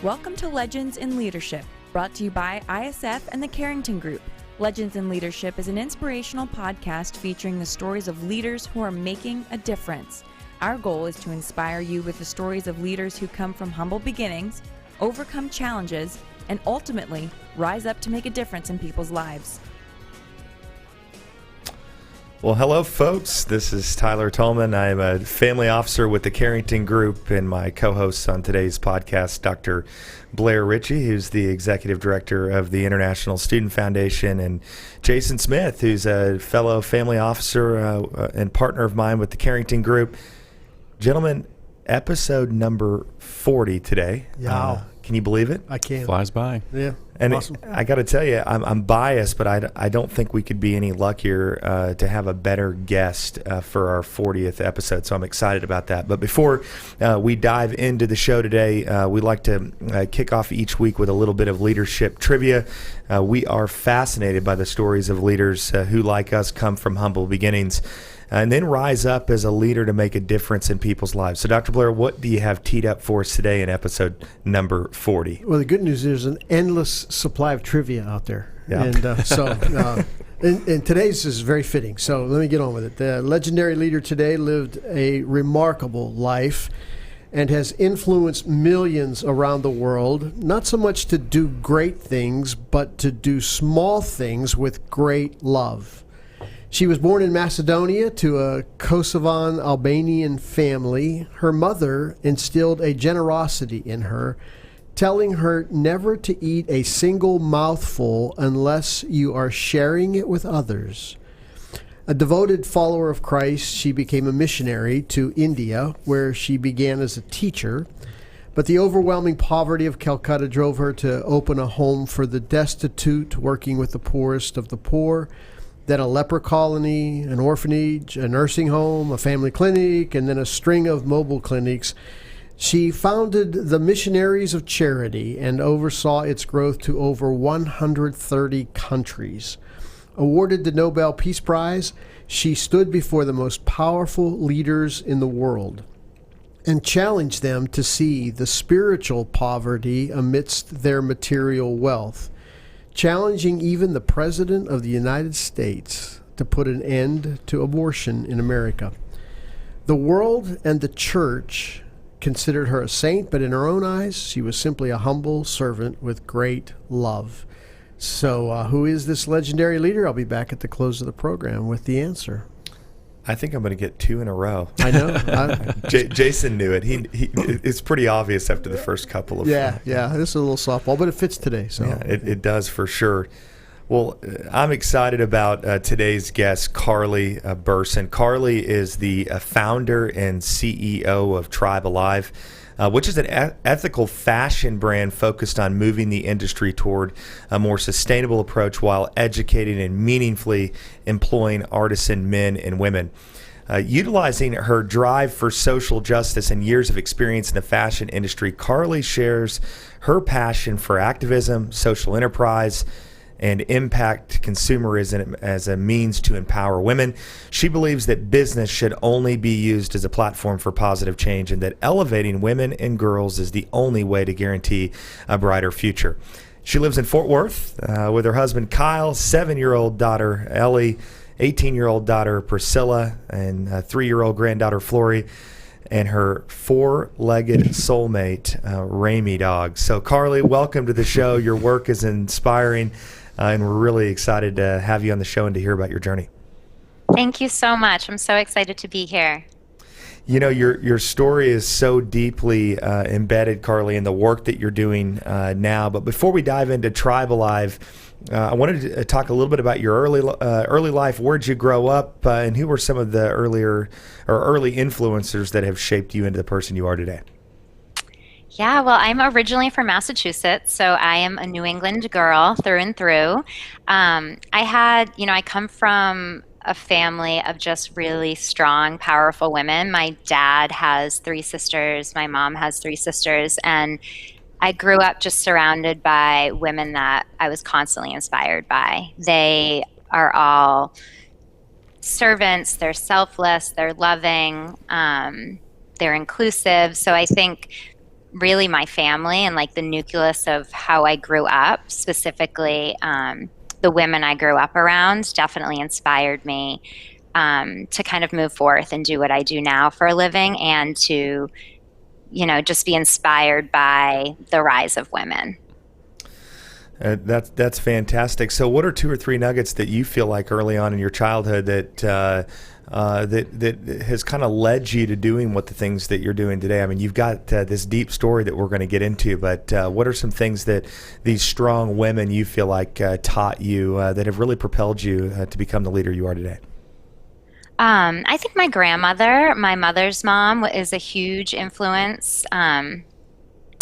Welcome to Legends in Leadership, brought to you by ISF and the Carrington Group. Legends in Leadership is an inspirational podcast featuring the stories of leaders who are making a difference. Our goal is to inspire you with the stories of leaders who come from humble beginnings, overcome challenges, and ultimately rise up to make a difference in people's lives. Well, hello, folks. This is Tyler Tolman. I'm a family officer with the Carrington Group, and my co-host on today's podcast, Dr. Blair Ritchie, who's the executive director of the International Student Foundation, and Jason Smith, who's a fellow family officer and partner of mine with the Carrington Group. Gentlemen, episode number 40 today. Wow. Can you believe it? I can. Flies by. Yeah. And awesome. I got to tell you, I'm biased, but I don't think we could be any luckier to have a better guest for our 40th episode. So I'm excited about that. But before we dive into the show today, we like to kick off each week with a little bit of leadership trivia. We are fascinated by the stories of leaders who, like us, come from humble beginnings and then rise up as a leader to make a difference in people's lives. So, Dr. Blair, what do you have teed up for us today in episode number 40? Well, the good news is there's an endless supply of trivia out there. Yeah. And and today's is very fitting. So let me get on with it. The legendary leader today lived a remarkable life and has influenced millions around the world, not so much to do great things, but to do small things with great love. She was born in Macedonia to a Kosovan Albanian family. Her mother instilled a generosity in her, telling her never to eat a single mouthful unless you are sharing it with others. A devoted follower of Christ, she became a missionary to India, where she began as a teacher. But the overwhelming poverty of Calcutta drove her to open a home for the destitute, working with the poorest of the poor. Then a leper colony, an orphanage, a nursing home, a family clinic, and then a string of mobile clinics. She founded the Missionaries of Charity and oversaw its growth to over 130 countries. Awarded the Nobel Peace Prize, she stood before the most powerful leaders in the world and challenged them to see the spiritual poverty amidst their material wealth, challenging even the President of the United States to put an end to abortion in America. The world and the church considered her a saint, but in her own eyes, she was simply a humble servant with great love. So who is this legendary leader? I'll be back at the close of the program with the answer. I think I'm going to get two in a row. I know. Jason knew it. It's pretty obvious after the first couple of. Yeah. This is a little softball, but it fits today. So yeah, it does for sure. Well, I'm excited about today's guest, Carly Burson. Carly is the founder and CEO of Tribe Alive, which is an ethical fashion brand focused on moving the industry toward a more sustainable approach while educating and meaningfully employing artisan men and women. Utilizing her drive for social justice and years of experience in the fashion industry, Carly shares her passion for activism, social enterprise, and impact consumerism as a means to empower women. She believes that business should only be used as a platform for positive change and that elevating women and girls is the only way to guarantee a brighter future. She lives in Fort Worth with her husband Kyle, 7-year-old daughter Ellie, 18-year-old daughter Priscilla, and 3-year-old granddaughter Flory, and her 4-legged soulmate, Ramy dog. So Carly, welcome to the show. Your work is inspiring, and we're really excited to have you on the show and to hear about your journey. Thank you so much. I'm so excited to be here. You know, your story is so deeply embedded, Carly, in the work that you're doing now. But before we dive into Tribe Alive, I wanted to talk a little bit about your early life. Where'd you grow up, and who were some of the early influencers that have shaped you into the person you are today? Yeah, well, I'm originally from Massachusetts, so I am a New England girl through and through. I come from a family of just really strong, powerful women. My dad has 3 sisters. My mom has 3 sisters. And I grew up just surrounded by women that I was constantly inspired by. They are all servants, they're selfless, they're loving, they're inclusive. So I think really my family and like the nucleus of how I grew up, specifically the women I grew up around, definitely inspired me to kind of move forth and do what I do now for a living, and to, just be inspired by the rise of women. That's fantastic. So, what are 2 or 3 nuggets that you feel like early on in your childhood that has kind of led you to doing what the things that you're doing today? I mean, you've got this deep story that we're going to get into, but what are some things that these strong women you feel like taught you that have really propelled you to become the leader you are today? I think my grandmother, my mother's mom, is a huge influence.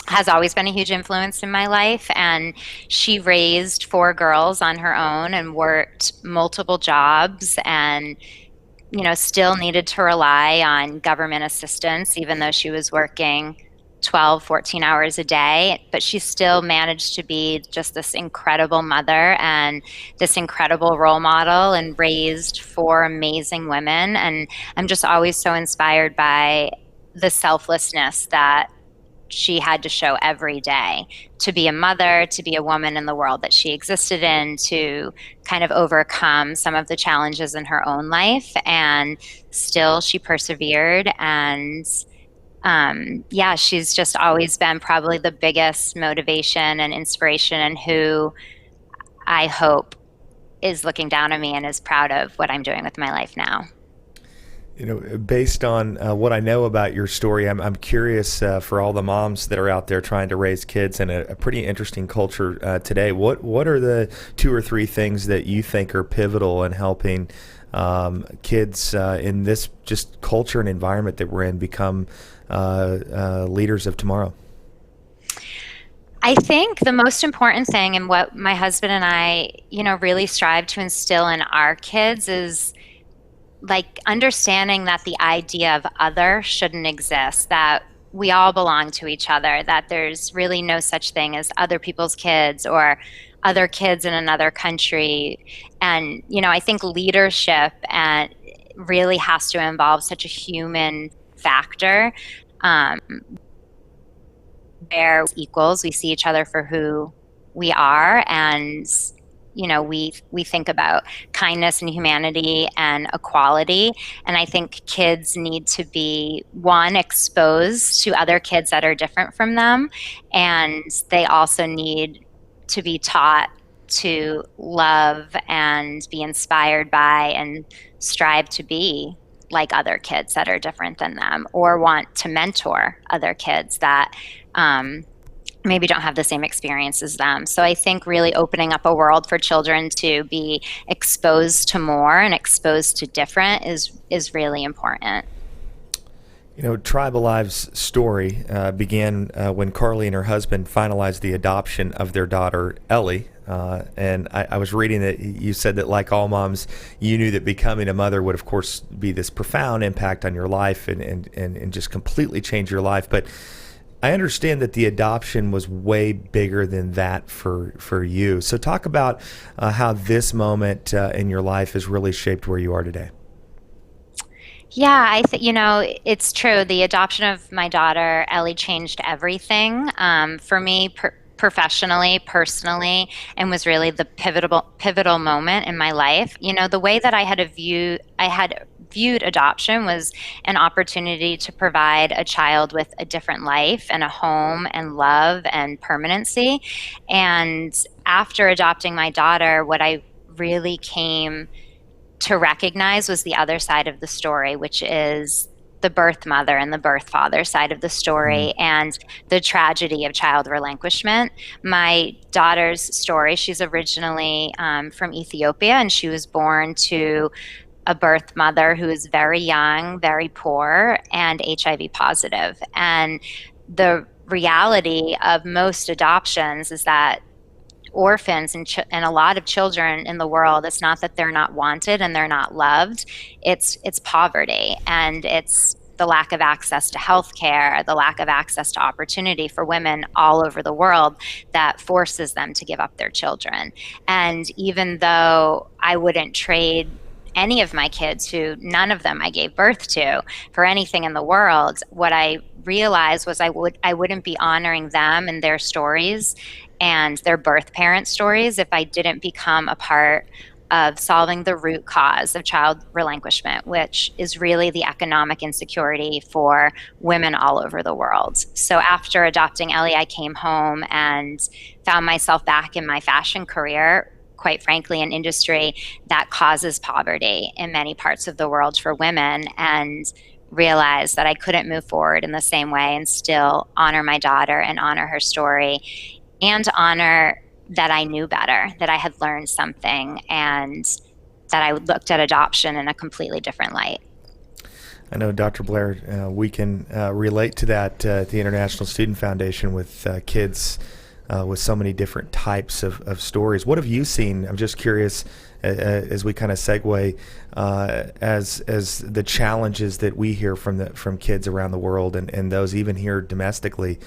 Has always been a huge influence in my life, and she raised 4 girls on her own and worked multiple jobs, and still needed to rely on government assistance even though she was working 12, 14 hours a day. But she still managed to be just this incredible mother and this incredible role model, and raised 4 amazing women. And I'm just always so inspired by the selflessness that she had to show every day to be a mother, to be a woman in the world that she existed in, to kind of overcome some of the challenges in her own life. And still she persevered. And she's just always been probably the biggest motivation and inspiration, and who I hope is looking down on me and is proud of what I'm doing with my life now. Based on what I know about your story, I'm curious for all the moms that are out there trying to raise kids in a pretty interesting culture today. What are the 2 or 3 things that you think are pivotal in helping kids in this just culture and environment that we're in become leaders of tomorrow? I think the most important thing, and what my husband and I, really strive to instill in our kids, is like understanding that the idea of other shouldn't exist, that we all belong to each other, that there's really no such thing as other people's kids or other kids in another country. And, I think leadership and really has to involve such a human factor, where equals, we see each other for who we are, and we think about kindness and humanity and equality. And I think kids need to be, one, exposed to other kids that are different from them. And they also need to be taught to love and be inspired by and strive to be like other kids that are different than them, or want to mentor other kids that maybe don't have the same experience as them. So I think really opening up a world for children to be exposed to more and exposed to different is really important. Tribe Alive's story began when Carly and her husband finalized the adoption of their daughter, Ellie. And I was reading that you said that, like all moms, you knew that becoming a mother would, of course, be this profound impact on your life and just completely change your life. But I understand that the adoption was way bigger than that for you. So talk about how this moment in your life has really shaped where you are today. Yeah, I think, it's true. The adoption of my daughter, Ellie, changed everything for me professionally, personally, and was really the pivotal moment in my life. The way that I had viewed adoption was an opportunity to provide a child with a different life and a home and love and permanency. And after adopting my daughter, what I really came to recognize was the other side of the story, which is the birth mother and the birth father side of the story, and the tragedy of child relinquishment. My daughter's story, she's originally from Ethiopia, and she was born to a birth mother who is very young, very poor, and HIV positive. And the reality of most adoptions is that orphans and a lot of children in the world, it's not that they're not wanted and they're not loved. It's poverty, and it's the lack of access to healthcare, the lack of access to opportunity for women all over the world that forces them to give up their children. And even though I wouldn't trade any of my kids, who none of them I gave birth to, for anything in the world, what I realized was I wouldn't be honoring them and their stories and their birth parent stories if I didn't become a part of solving the root cause of child relinquishment, which is really the economic insecurity for women all over the world. So after adopting Ellie, I came home and found myself back in my fashion career, quite frankly, an industry that causes poverty in many parts of the world for women, and realized that I couldn't move forward in the same way and still honor my daughter and honor her story and honor that I knew better, that I had learned something, and that I looked at adoption in a completely different light. I know, Dr. Blair, we can relate to that at the International Student Foundation with kids with so many different types of stories. What have you seen? I'm just curious, as we kind of segue, as the challenges that we hear from kids around the world, and those even here domestically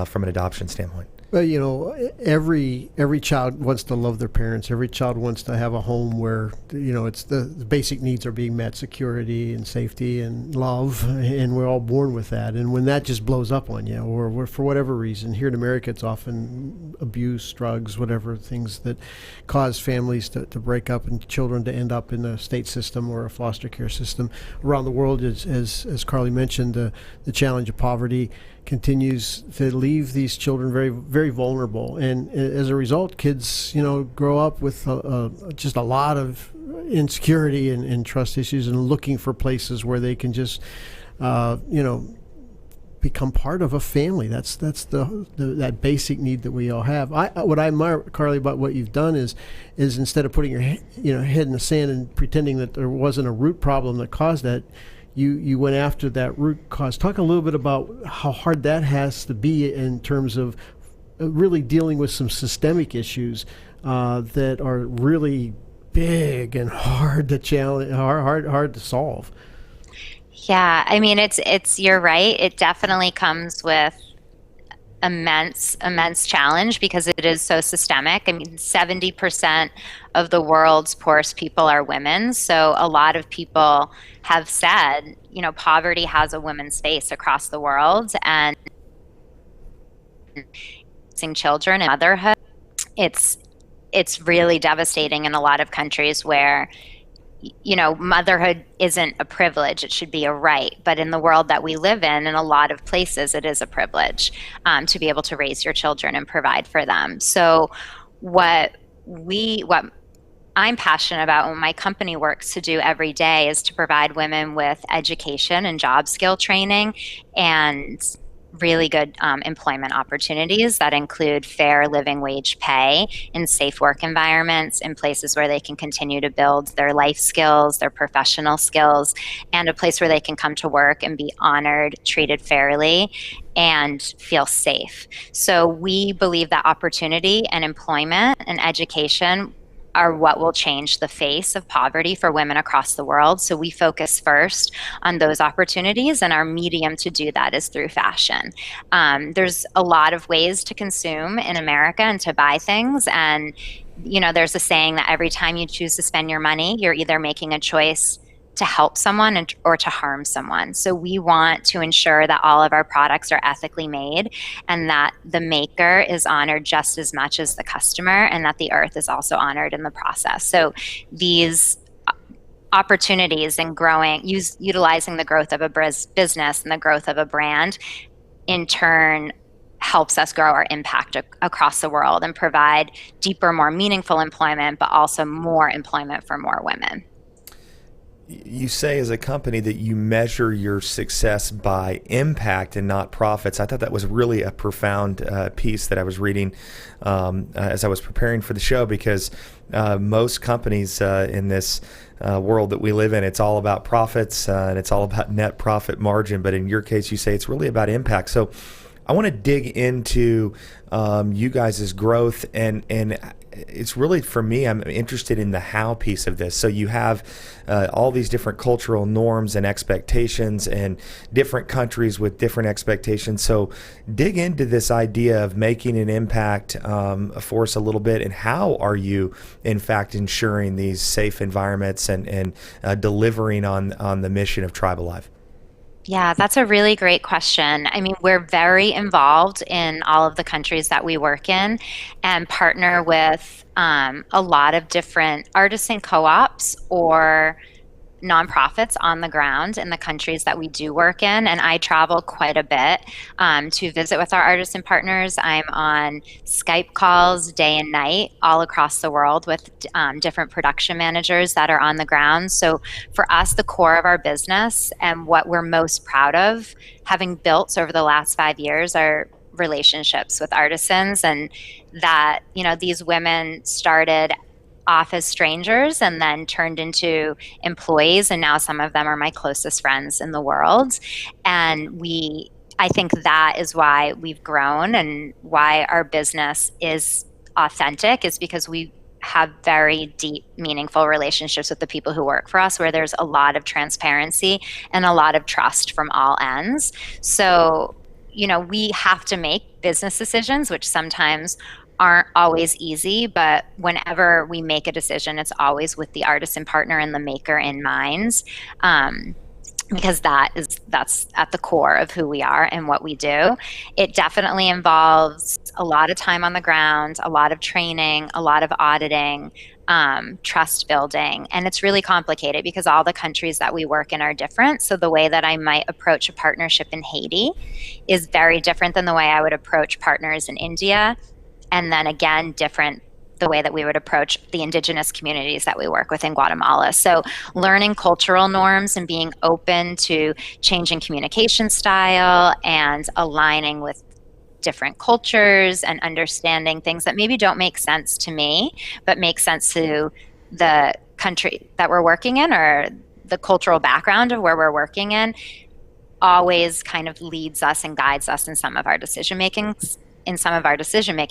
from an adoption standpoint. Well, you know, every child wants to love their parents. Every child wants to have a home where, you know, it's the basic needs are being met: security and safety and love, and we're all born with that. And when that just blows up on you, or for whatever reason, here in America, it's often abuse, drugs, whatever, things that cause families to break up and children to end up in a state system or a foster care system. Around the world, as Carly mentioned, the challenge of poverty continues to leave these children very, very vulnerable, and as a result, kids, you know, grow up with just a lot of insecurity and trust issues, and looking for places where they can just, you know, become part of a family. That's that basic need that we all have. What I admire, Carly, about what you've done is instead of putting your head in the sand and pretending that there wasn't a root problem that caused that, you went after that root cause. Talk a little bit about how hard that has to be in terms of really dealing with some systemic issues that are really big and hard to challenge, hard to solve. Yeah, I mean, it's you're right. It definitely comes with immense challenge because it is so systemic. I mean, 70% of the world's poorest people are women. So a lot of people have said, you know, poverty has a woman's face across the world, and raising children and motherhood, it's really devastating in a lot of countries where, you know, motherhood isn't a privilege, it should be a right. But in the world that we live in a lot of places, it is a privilege to be able to raise your children and provide for them. So what I'm passionate about, what my company works to do every day, is to provide women with education and job skill training and really good employment opportunities that include fair living wage pay in safe work environments, in places where they can continue to build their life skills, their professional skills, and a place where they can come to work and be honored, treated fairly, and feel safe. So we believe that opportunity and employment and education are what will change the face of poverty for women across the world. So we focus first on those opportunities, and our medium to do that is through fashion. There's a lot of ways to consume in America and to buy things. And, you know, there's a saying that every time you choose to spend your money, you're either making a choice to help someone or to harm someone. So we want to ensure that all of our products are ethically made, and that the maker is honored just as much as the customer, and that the earth is also honored in the process. So these opportunities in utilizing the growth of a business and the growth of a brand, in turn, helps us grow our impact across the world and provide deeper, more meaningful employment, but also more employment for more women. You say as a company that you measure your success by impact and not profits. I thought that was really a profound piece that I was reading as I was preparing for the show, because most companies in this world that we live in, it's all about profits and it's all about net profit margin. But in your case, you say it's really about impact. So I want to dig into you guys' growth, and it's really, for me, I'm interested in the how piece of this. So you have all these different cultural norms and expectations, and different countries with different expectations. So dig into this idea of making an impact for us a little bit, and how are you, in fact, ensuring these safe environments and delivering on the mission of Tribe Alive? Yeah, that's a really great question. I mean, we're very involved in all of the countries that we work in, and partner with a lot of different artisan co-ops or nonprofits on the ground in the countries that we do work in. And I travel quite a bit to visit with our artisan partners. I'm on Skype calls day and night all across the world with different production managers that are on the ground. So for us, the core of our business and what we're most proud of having built over the last 5 years are relationships with artisans. And that, these women started off as strangers and then turned into employees, and now some of them are my closest friends in the world. And I think that is why we've grown, and why our business is authentic, is because we have very deep, meaningful relationships with the people who work for us, where there's a lot of transparency and a lot of trust from all ends. So we have to make business decisions, which sometimes aren't always easy, but whenever we make a decision, it's always with the artisan partner and the maker in mind, because that's at the core of who we are and what we do. It definitely involves a lot of time on the ground, a lot of training, a lot of auditing, trust building, and it's really complicated because all the countries that we work in are different. So the way that I might approach a partnership in Haiti is very different than the way I would approach partners in India. And then again, different the way that we would approach the indigenous communities that we work with in Guatemala. So learning cultural norms and being open to changing communication style and aligning with different cultures and understanding things that maybe don't make sense to me, but make sense to the country that we're working in, or the cultural background of where we're working in, always kind of leads us and guides us in some of our decision making,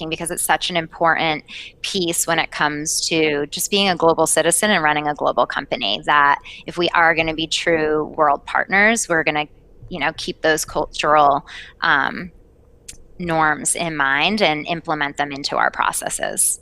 because it's such an important piece when it comes to just being a global citizen and running a global company, that if we are going to be true world partners, we're going to, keep those cultural norms in mind and implement them into our processes.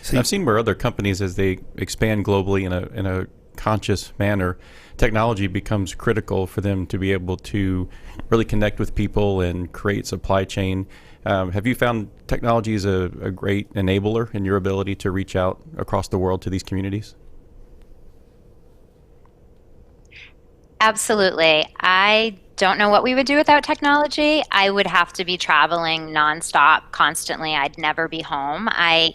So I've seen where other companies, as they expand globally in a conscious manner, technology becomes critical for them to be able to really connect with people and create supply chain. Have you found technology is a great enabler in your ability to reach out across the world to these communities? Absolutely. I don't know what we would do without technology. I would have to be traveling nonstop, constantly. I'd never be home. I,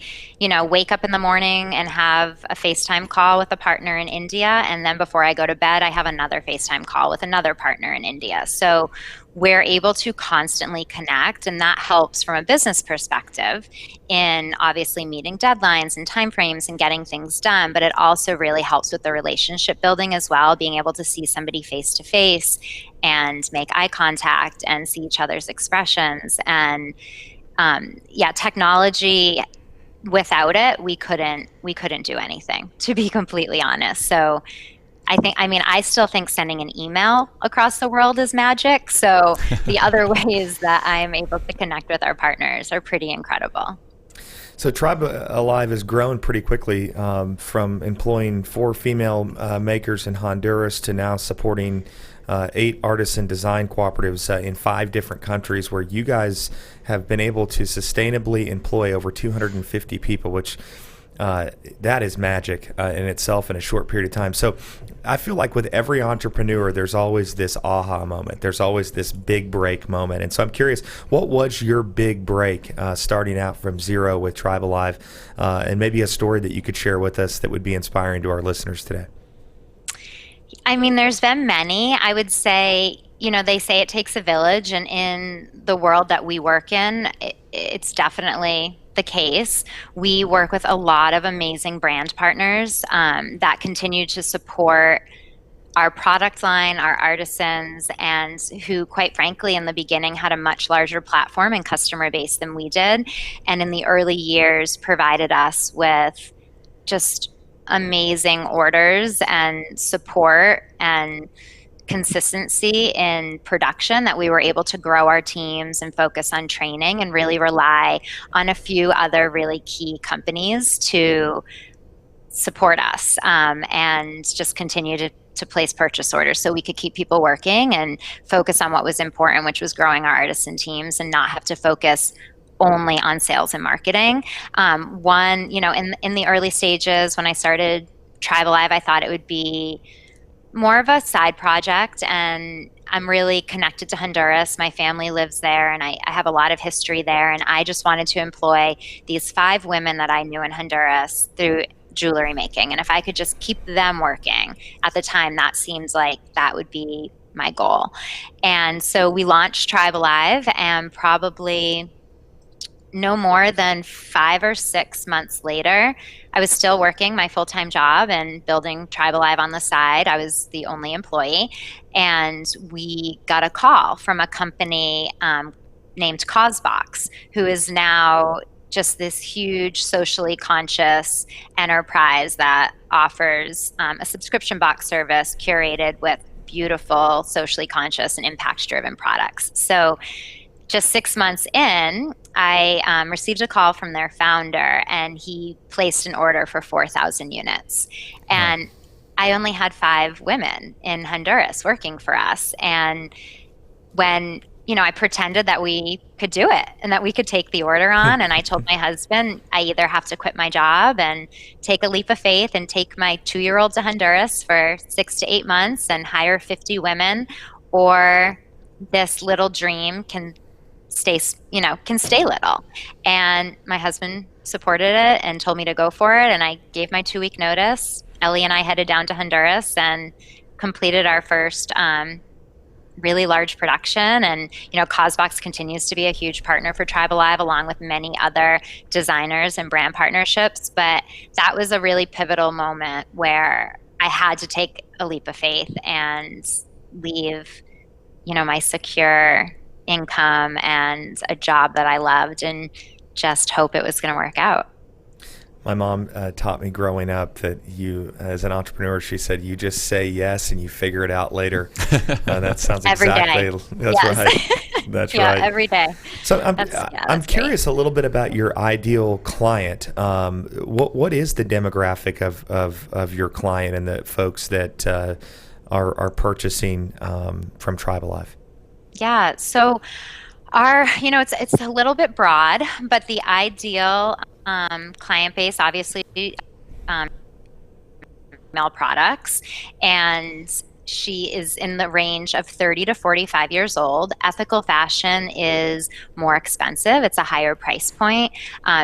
wake up in the morning and have a FaceTime call with a partner in India. And then before I go to bed, I have another FaceTime call with another partner in India. So we're able to constantly connect, and that helps from a business perspective in obviously meeting deadlines and timeframes and getting things done. But it also really helps with the relationship building as well, being able to see somebody face to face and make eye contact and see each other's expressions. And technology, without it, we couldn't do anything, to be completely honest. So I still think sending an email across the world is magic. So the other ways that I'm able to connect with our partners are pretty incredible. So Tribe Alive has grown pretty quickly, from employing 4 female makers in Honduras to now supporting 8 artisan design cooperatives in 5 different countries, where you guys have been able to sustainably employ over 250 people, which that is magic in itself in a short period of time. So I feel like with every entrepreneur, there's always this aha moment. There's always this big break moment. And so I'm curious, what was your big break starting out from zero with Tribe Alive, and maybe a story that you could share with us that would be inspiring to our listeners today? I mean, there's been many. I would say, they say it takes a village, and in the world that we work in, it's definitely the case. We work with a lot of amazing brand partners that continue to support our product line, our artisans, and who, quite frankly, in the beginning had a much larger platform and customer base than we did. And in the early years, provided us with just amazing orders and support and consistency in production that we were able to grow our teams and focus on training and really rely on a few other really key companies to support us, and just continue to place purchase orders so we could keep people working and focus on what was important, which was growing our artisan teams and not have to focus only on sales and marketing. In the early stages when I started Tribe Alive, I thought it would be more of a side project, and I'm really connected to Honduras. My family lives there, and I have a lot of history there, and I just wanted to employ these 5 women that I knew in Honduras through jewelry making. And if I could just keep them working at the time, that seems like that would be my goal. And so we launched Tribe Alive, and probably no more than 5 or 6 months later, I was still working my full-time job and building Tribe Alive on the side. I was the only employee, and we got a call from a company named CauseBox, who is now just this huge socially conscious enterprise that offers a subscription box service curated with beautiful, socially conscious and impact-driven products. So just 6 months in, I received a call from their founder, and he placed an order for 4,000 units. And I only had 5 women in Honduras working for us. And when I pretended that we could do it and that we could take the order on. And I told my husband, I either have to quit my job and take a leap of faith and take my 2-year-old to Honduras for 6 to 8 months and hire 50 women, or this little dream can stay little. And my husband supported it and told me to go for it. And I gave my 2-week notice. Ellie and I headed down to Honduras and completed our first really large production. And CauseBox continues to be a huge partner for Tribe Alive, along with many other designers and brand partnerships. But that was a really pivotal moment where I had to take a leap of faith and leave my secure income and a job that I loved, and just hope it was going to work out. My mom taught me growing up that you, as an entrepreneur, she said, you just say yes and you figure it out later. That sounds every exactly. day. That's yes. right. That's yeah, right. Every day. So I'm curious a little bit about your ideal client. What is the demographic of your client and the folks that are purchasing from Tribe Alive? Yeah. So our, it's a little bit broad, but the ideal client base, obviously, male products, and she is in the range of 30 to 45 years old. Ethical fashion is more expensive. It's a higher price point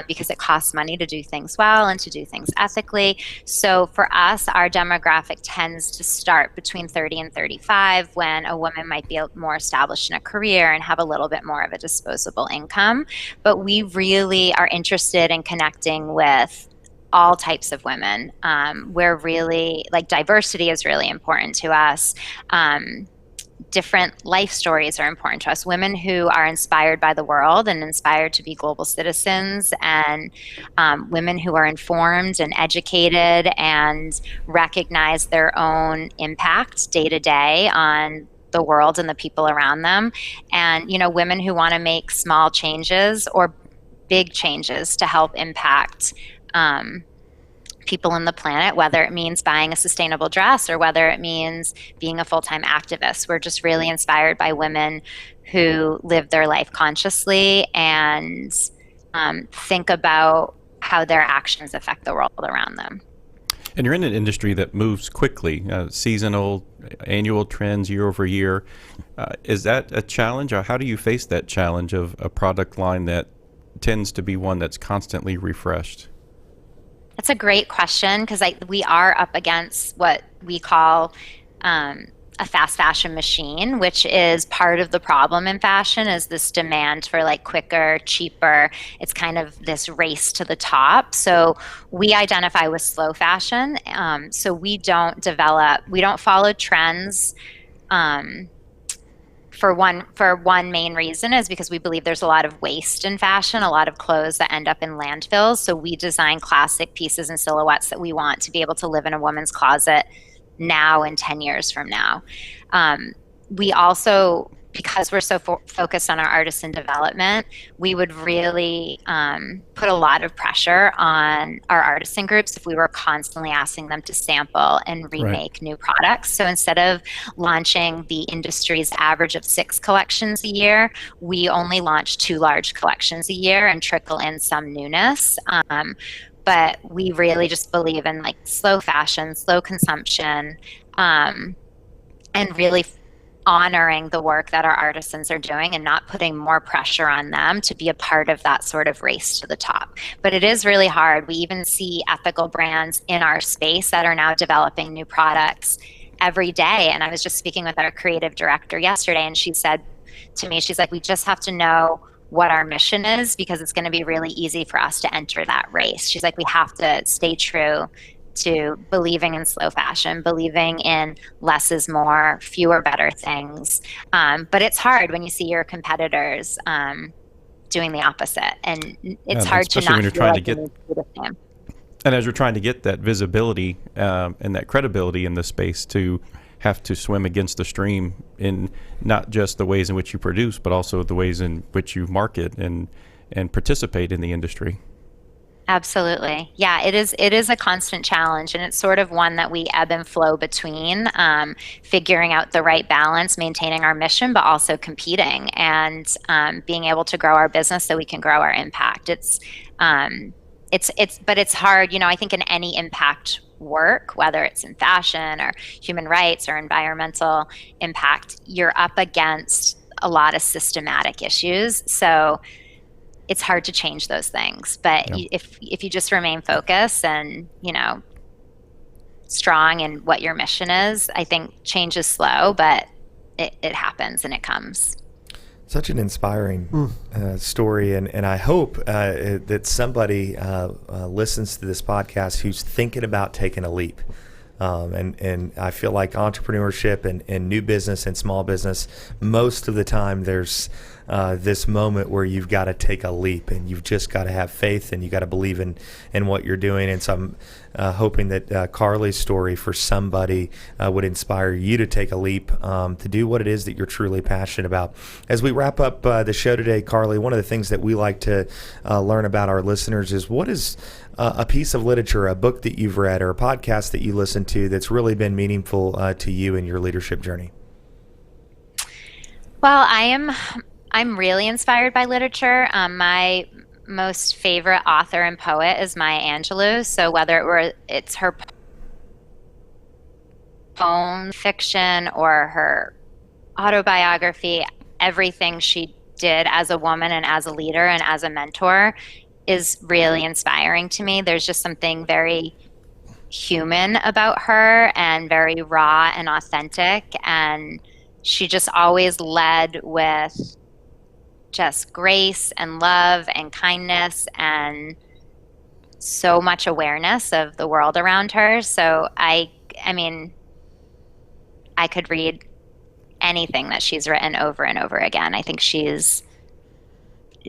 because it costs money to do things well and to do things ethically. So for us, our demographic tends to start between 30 and 35, when a woman might be more established in a career and have a little bit more of a disposable income. But we really are interested in connecting with all types of women. We're really, diversity is really important to us. Different life stories are important to us. Women who are inspired by the world and inspired to be global citizens, and women who are informed and educated and recognize their own impact day to day on the world and the people around them. And, women who want to make small changes or big changes to help impact people on the planet, whether it means buying a sustainable dress or whether it means being a full-time activist. We're just really inspired by women who live their life consciously and think about how their actions affect the world around them. And you're in an industry that moves quickly, seasonal, annual trends, year over year. Is that a challenge, or how do you face that challenge of a product line that tends to be one that's constantly refreshed? That's a great question, because we are up against what we call a fast fashion machine, which is part of the problem in fashion, is this demand for like quicker, cheaper. It's kind of this race to the top. So we identify with slow fashion. So we don't follow trends. For one main reason is because we believe there's a lot of waste in fashion, a lot of clothes that end up in landfills. So we design classic pieces and silhouettes that we want to be able to live in a woman's closet now and 10 years from now. We also, because we're so focused on our artisan development, we would really put a lot of pressure on our artisan groups if we were constantly asking them to sample and remake new products. So instead of launching the industry's average of 6 collections a year, we only launch 2 large collections a year and trickle in some newness. But we really just believe in like slow fashion, slow consumption, and really honoring the work that our artisans are doing and not putting more pressure on them to be a part of that sort of race to the top. But it is really hard. We even see ethical brands in our space that are now developing new products every day. And I was just speaking with our creative director yesterday, and she said to me, she's like, we just have to know what our mission is, because it's going to be really easy for us to enter that race. She's like, we have to stay true to believing in slow fashion, believing in less is more, fewer better things. But it's hard when you see your competitors doing the opposite, and it's hard to not when you're trying to get the same. And as you're trying to get that visibility and that credibility in the space, to have to swim against the stream in not just the ways in which you produce, but also the ways in which you market and participate in the industry. Absolutely. Yeah, it is a constant challenge, and it's sort of one that we ebb and flow between, figuring out the right balance, maintaining our mission, but also competing and being able to grow our business so we can grow our impact. But it's hard, I think in any impact work, whether it's in fashion or human rights or environmental impact, you're up against a lot of systematic issues. So it's hard to change those things. But if you just remain focused and, strong in what your mission is, I think change is slow, but it happens and it comes. Such an inspiring story, and I hope that somebody listens to this podcast who's thinking about taking a leap. And I feel like entrepreneurship and new business and small business, most of the time there's this moment where you've got to take a leap, and you've just got to have faith, and you got to believe in what you're doing. And so I'm hoping that Carly's story for somebody would inspire you to take a leap to do what it is that you're truly passionate about. As we wrap up the show today, Carly, one of the things that we like to learn about our listeners is, what is a piece of literature, a book that you've read, or a podcast that you listen to that's really been meaningful to you in your leadership journey? Well, I'm really inspired by literature. My most favorite author and poet is Maya Angelou. So whether it's her poem fiction or her autobiography, everything she did as a woman and as a leader and as a mentor is really inspiring to me. There's just something very human about her, and very raw and authentic. And she just always led with just grace and love and kindness and so much awareness of the world around her. So I mean, I could read anything that she's written over and over again. I think it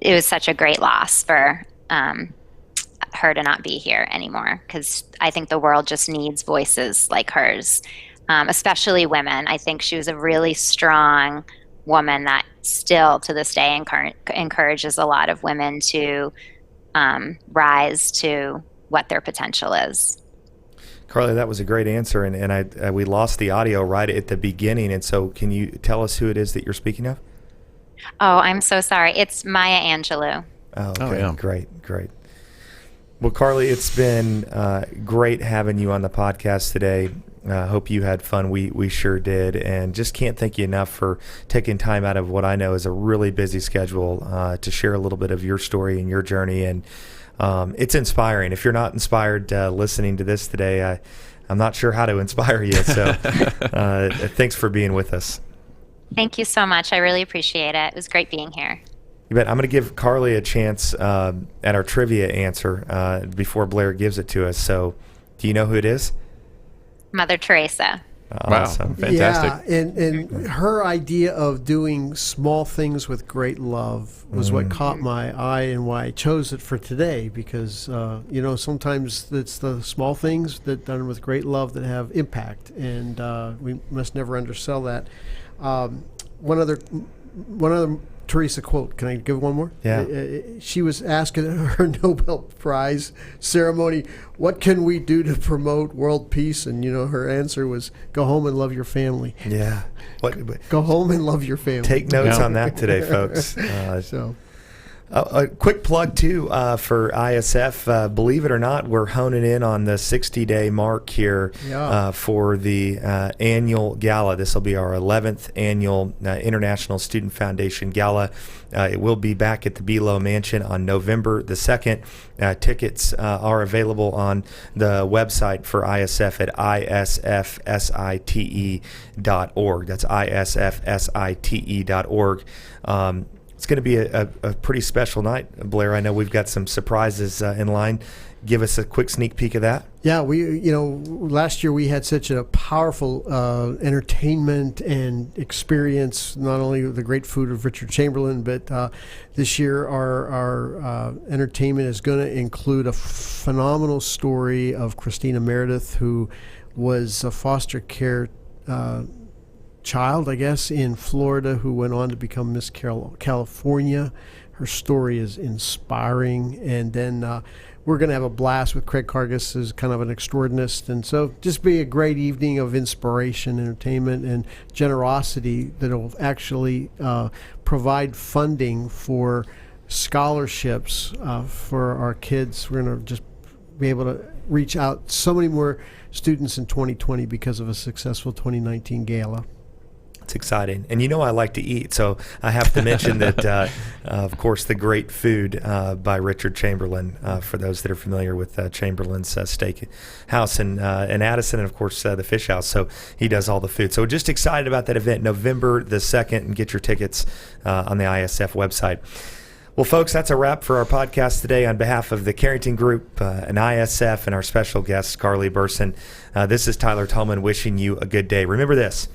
was such a great loss for her to not be here anymore, because I think the world just needs voices like hers, especially women. I think she was a really strong woman that still to this day encourages a lot of women to rise to what their potential is. Carly, that was a great answer, and we lost the audio right at the beginning, and so can you tell us who it is that you're speaking of? Oh, I'm so sorry. It's Maya Angelou. Oh, okay. Oh, yeah. Great. Well, Carly, it's been great having you on the podcast today. Hope you had fun. We sure did, and just can't thank you enough for taking time out of what I know is a really busy schedule to share a little bit of your story and your journey. And it's inspiring. If you're not inspired listening to this today, I'm not sure how to inspire you. So thanks for being with us. Thank you so much. I really appreciate it. It was great being here. You bet. I'm going to give Carly a chance at our trivia answer before Blair gives it to us. So do you know who it is? Mother Teresa. Awesome. Wow, fantastic. Yeah, and her idea of doing small things with great love was what caught my eye and why I chose it for today, because sometimes it's the small things that done with great love that have impact, and we must never undersell that. One other Teresa quote. Can I give one more? Yeah. She was asked at her Nobel Prize ceremony, what can we do to promote world peace? And, her answer was, go home and love your family. Yeah. Go home and love your family. Take notes on that today, folks. A quick plug, too, for ISF. Believe it or not, we're honing in on the 60-day mark here for the annual gala. This will be our 11th annual International Student Foundation Gala. It will be back at the Below Mansion on November the 2nd. Tickets are available on the website for ISF at isfsite.org. That's isfsite.org. It's going to be a pretty special night, Blair. I know we've got some surprises in line. Give us a quick sneak peek of that. Yeah, last year we had such a powerful entertainment and experience, not only the great food of Richard Chamberlain, but this year our entertainment is going to include a phenomenal story of Christina Meredith, who was a foster care child, I guess, in Florida, who went on to become Miss California. Her story is inspiring. And then we're going to have a blast with Craig Cargis, who's kind of an extraordinist. And so just be a great evening of inspiration, entertainment, and generosity that will actually provide funding for scholarships for our kids. We're going to just be able to reach out so many more students in 2020 because of a successful 2019 gala. It's exciting. And I like to eat, so I have to mention that, of course, the great food by Richard Chamberlain, for those that are familiar with Chamberlain's Steak House in Addison, and, of course, the Fish House. So he does all the food. So just excited about that event, November the 2nd, and get your tickets on the ISF website. Well, folks, that's a wrap for our podcast today. On behalf of the Carrington Group and ISF and our special guest, Carly Burson, this is Tyler Tallman wishing you a good day. Remember this,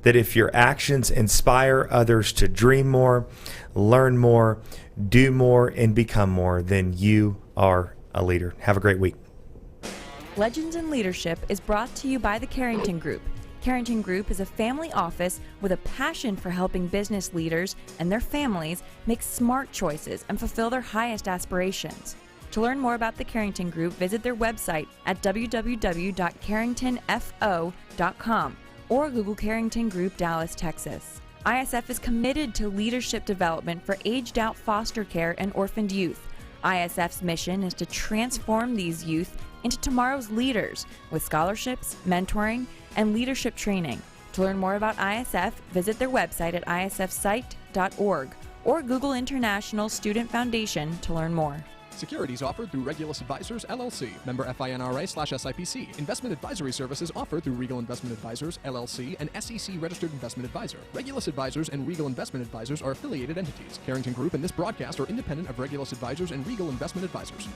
that if your actions inspire others to dream more, learn more, do more, and become more, then you are a leader. Have a great week. Legends in Leadership is brought to you by the Carrington Group. Carrington Group is a family office with a passion for helping business leaders and their families make smart choices and fulfill their highest aspirations. To learn more about the Carrington Group, visit their website at www.carringtonfo.com. or Google Carrington Group, Dallas, Texas. ISF is committed to leadership development for aged-out foster care and orphaned youth. ISF's mission is to transform these youth into tomorrow's leaders with scholarships, mentoring, and leadership training. To learn more about ISF, visit their website at isfsite.org or Google International Student Foundation to learn more. Securities offered through Regulus Advisors, LLC, member FINRA/SIPC. Investment advisory services offered through Regal Investment Advisors, LLC, an SEC-registered investment advisor. Regulus Advisors and Regal Investment Advisors are affiliated entities. Carrington Group and this broadcast are independent of Regulus Advisors and Regal Investment Advisors.